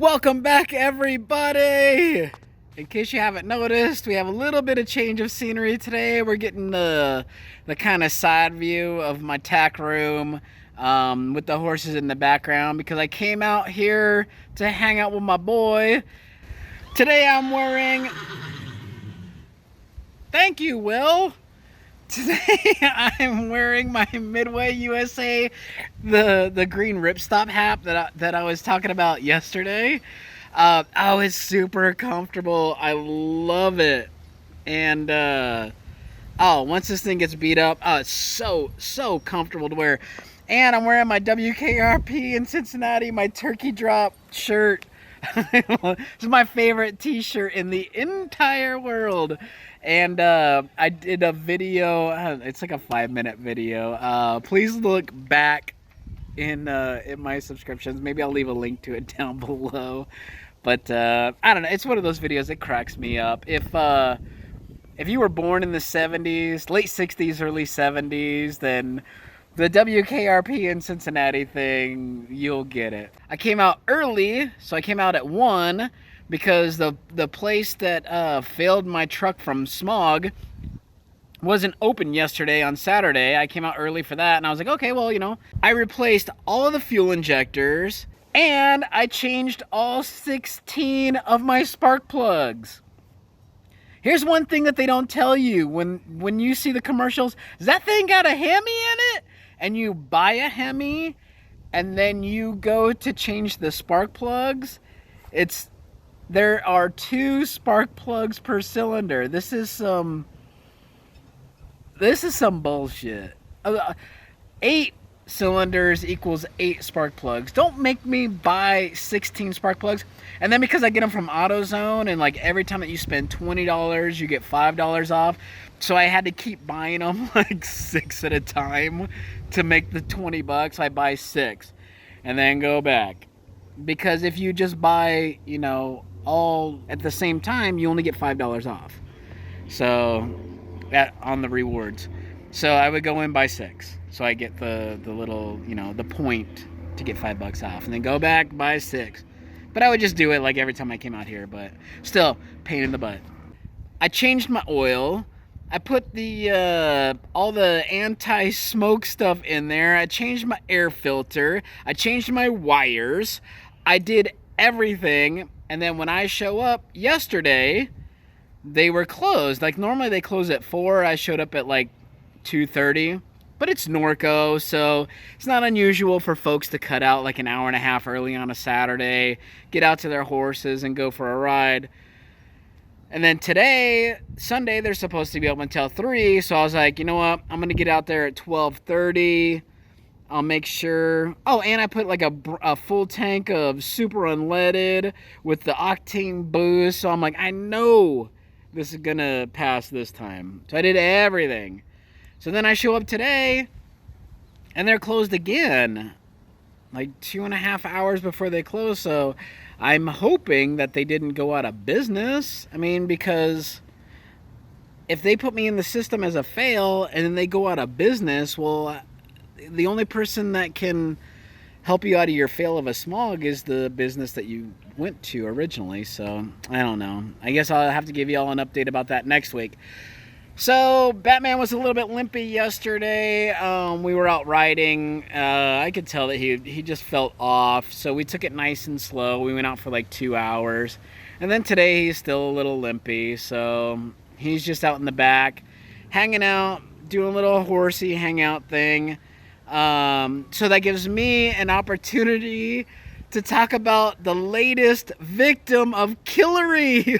Welcome back, everybody! In case you haven't noticed, we have a little bit of change of scenery today. We're getting the kind of side view of my tack room with the horses in the background because I came out here to hang out with my boy. Today I'm wearing... Thank you, Will! Today I'm wearing my Midway USA, the green ripstop hat that I was talking about yesterday. Oh, it's super comfortable. I love it. And once this thing gets beat up, it's so comfortable to wear. And I'm wearing my WKRP in Cincinnati, my turkey drop shirt. It's my favorite t-shirt in the entire world. And I did a video, it's like a 5-minute video. Please look back in my subscriptions. Maybe I'll leave a link to it down below. But I don't know, it's one of those videos that cracks me up. If you were born in the 70s, late 60s, early 70s, then the WKRP in Cincinnati thing, you'll get it. I came out early, so I came out at 1 because the place that failed my truck from Smog wasn't open yesterday on Saturday. I came out early for that, and I was like, okay, well, you know. I replaced all of the fuel injectors, and I changed all 16 of my spark plugs. Here's one thing that they don't tell you when you see the commercials. Is that thing got a Hemi in it? And you buy a Hemi, and then you go to change the spark plugs. There are 2 spark plugs per cylinder. This is some bullshit. 8 cylinders equals 8 spark plugs. Don't make me buy 16 spark plugs. And then because I get them from AutoZone, and like every time that you spend $20, you get $5 off. So I had to keep buying them like 6 at a time to make the 20 bucks. I buy 6 and then go back. Because if you just buy, you know, all at the same time, you only get $5 off. So that on the rewards. So I would go in by 6. So I get the little, you know, the point to get $5 off, and then go back, buy 6. But I would just do it like every time I came out here, but still pain in the butt. I changed my oil. I put the all the anti-smoke stuff in there. I changed my air filter. I changed my wires. I did everything. And then when I show up yesterday, they were closed. Like normally they close at 4. I showed up at like 2:30. But it's Norco, so it's not unusual for folks to cut out like an hour and a half early on a Saturday, get out to their horses and go for a ride. And then today, Sunday, they're supposed to be open until 3, so I was like, you know what, I'm going to get out there at 12:30. I'll make sure. Oh, and I put like a full tank of super unleaded with the octane boost, so I'm like, I know this is going to pass this time. So I did everything. So then I show up today, and they're closed again, like 2.5 hours before they close. So I'm hoping that they didn't go out of business. I mean, because if they put me in the system as a fail and then they go out of business, well, the only person that can help you out of your fail of a Smog is the business that you went to originally. So I don't know. I guess I'll have to give you all an update about that next week. So Batman was a little bit limpy yesterday. We were out riding. I could tell that he just felt off. So we took it nice and slow. We went out for like 2 hours. And then today he's still a little limpy. So he's just out in the back, hanging out, doing a little horsey hangout thing. So that gives me an opportunity to talk about the latest victim of Killary.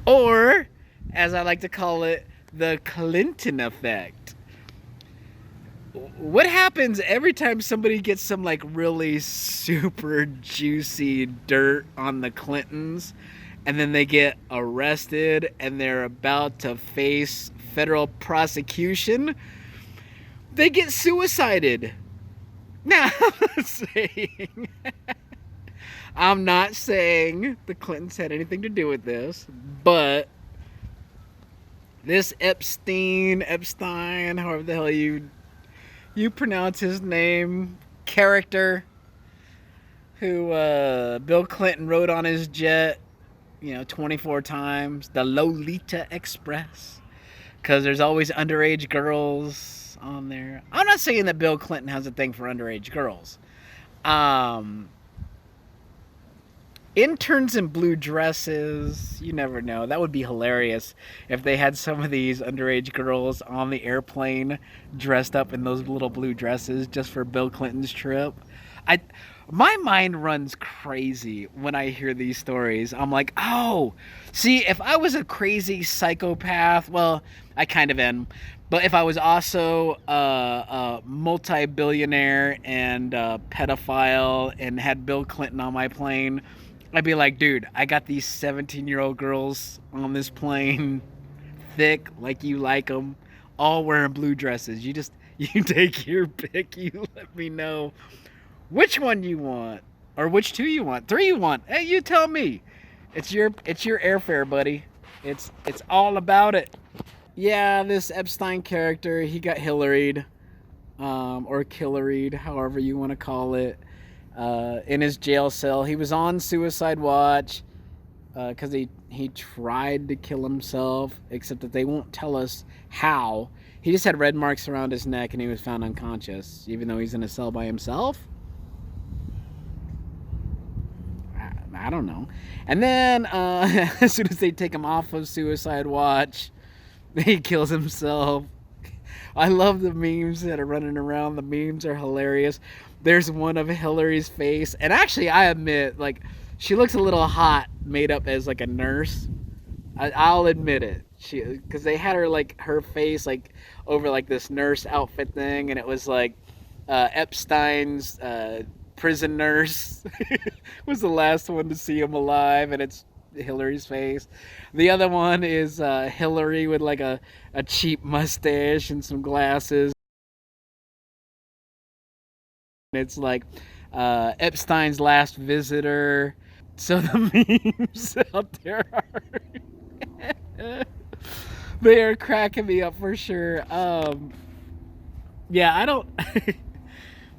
Or, as I like to call it, the Clinton effect. What happens every time somebody gets some like really super juicy dirt on the Clintons, and then they get arrested and they're about to face federal prosecution? They get suicided. Now, I'm not saying the Clintons had anything to do with this, but this Epstein, however the hell you pronounce his name, character who Bill Clinton rode on his jet, 24 times, the Lolita Express, because there's always underage girls on there. I'm not saying that Bill Clinton has a thing for underage girls. Interns in blue dresses, you never know. That would be hilarious if they had some of these underage girls on the airplane dressed up in those little blue dresses just for Bill Clinton's trip. My mind runs crazy when I hear these stories. I'm like, oh, see, if I was a crazy psychopath, well, I kind of am. But if I was also a multi-billionaire and a pedophile and had Bill Clinton on my plane, I'd be like, dude, I got these 17-year-old girls on this plane, thick like you like them, all wearing blue dresses. You take your pick. You let me know which one you want, or which two you want, three you want. Hey, you tell me. It's your airfare, buddy. It's all about it. Yeah, this Epstein character, he got Hillaried, or Killaried, however you want to call it, in his jail cell. He was on suicide watch because he tried to kill himself, except that they won't tell us how. He just had red marks around his neck and he was found unconscious, even though he's in a cell by himself. I don't know. And then as soon as they take him off of suicide watch, he kills himself. I love the memes that are running around. The memes are hilarious. There's one of Hillary's face, and actually I admit, like, she looks a little hot made up as like a nurse. I'll admit it. Because they had her, like, her face like over like this nurse outfit thing, and it was like Epstein's prison nurse was the last one to see him alive, and it's Hillary's face. The other one is Hillary with like a cheap mustache and some glasses. It's like Epstein's last visitor. So the memes out there they are cracking me up for sure. Yeah, I don't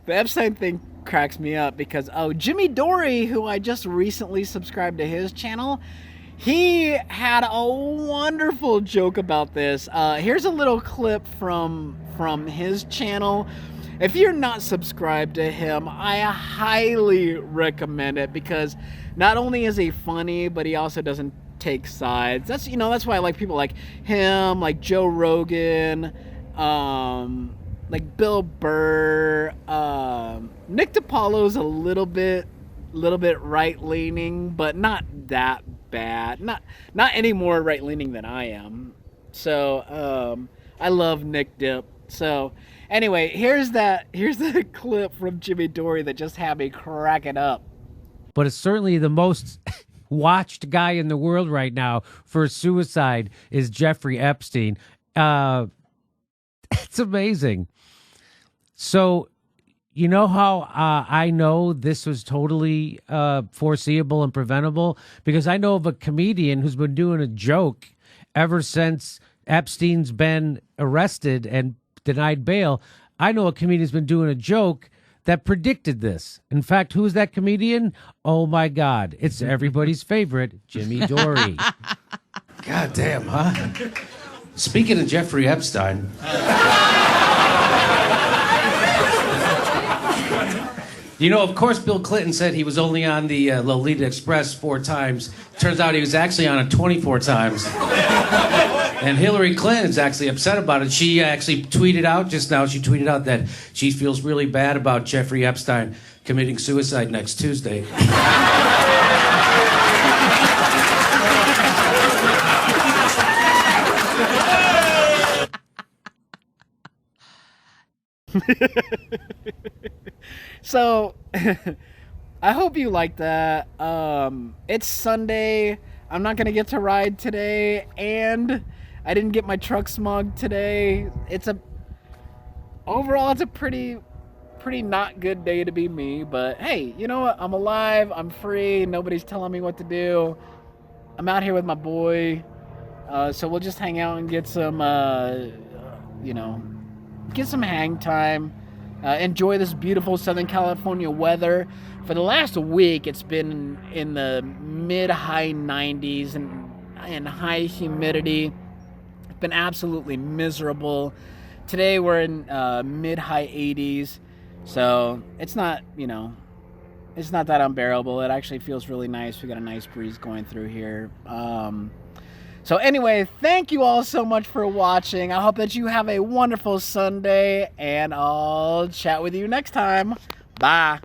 the Epstein thing cracks me up because Jimmy Dory, who I just recently subscribed to his channel, he had a wonderful joke about this. Here's a little clip from his channel. If you're not subscribed to him, I highly recommend it, because not only is he funny, but he also doesn't take sides. That's why I like people like him, like Joe Rogan, like Bill Burr. Nick DiPaolo's a little bit right-leaning, but not that bad. Not any more right-leaning than I am. So I love Nick Dip. So anyway, here's the clip from Jimmy Dory that just had me cracking up. But it's certainly the most watched guy in the world right now for suicide is Jeffrey Epstein. It's amazing. So, you know how I know this was totally foreseeable and preventable? Because I know of a comedian who's been doing a joke ever since Epstein's been arrested and denied bail. I know a comedian's been doing a joke that predicted this. In fact, who's that comedian? Oh, my God. It's everybody's favorite, Jimmy Dory. God damn, huh? Speaking of Jeffrey Epstein... You know, of course, Bill Clinton said he was only on the Lolita Express 4 times. Turns out he was actually on it 24 times. And Hillary Clinton is actually upset about it. She actually tweeted out just now, that she feels really bad about Jeffrey Epstein committing suicide next Tuesday. So, I hope you like that. It's Sunday. I'm not going to get to ride today, and I didn't get my truck smugged today. Overall, it's a pretty not good day to be me, but hey, you know what? I'm alive. I'm free. Nobody's telling me what to do. I'm out here with my boy. So we'll just hang out and get some, get some hang time. Enjoy this beautiful Southern California weather. For the last week, it's been in the mid-high 90s and high humidity. It's been absolutely miserable. Today we're in mid-high 80s, so it's not, it's not that unbearable. It actually feels really nice. We got a nice breeze going through here. So anyway, thank you all so much for watching. I hope that you have a wonderful Sunday, and I'll chat with you next time. Bye.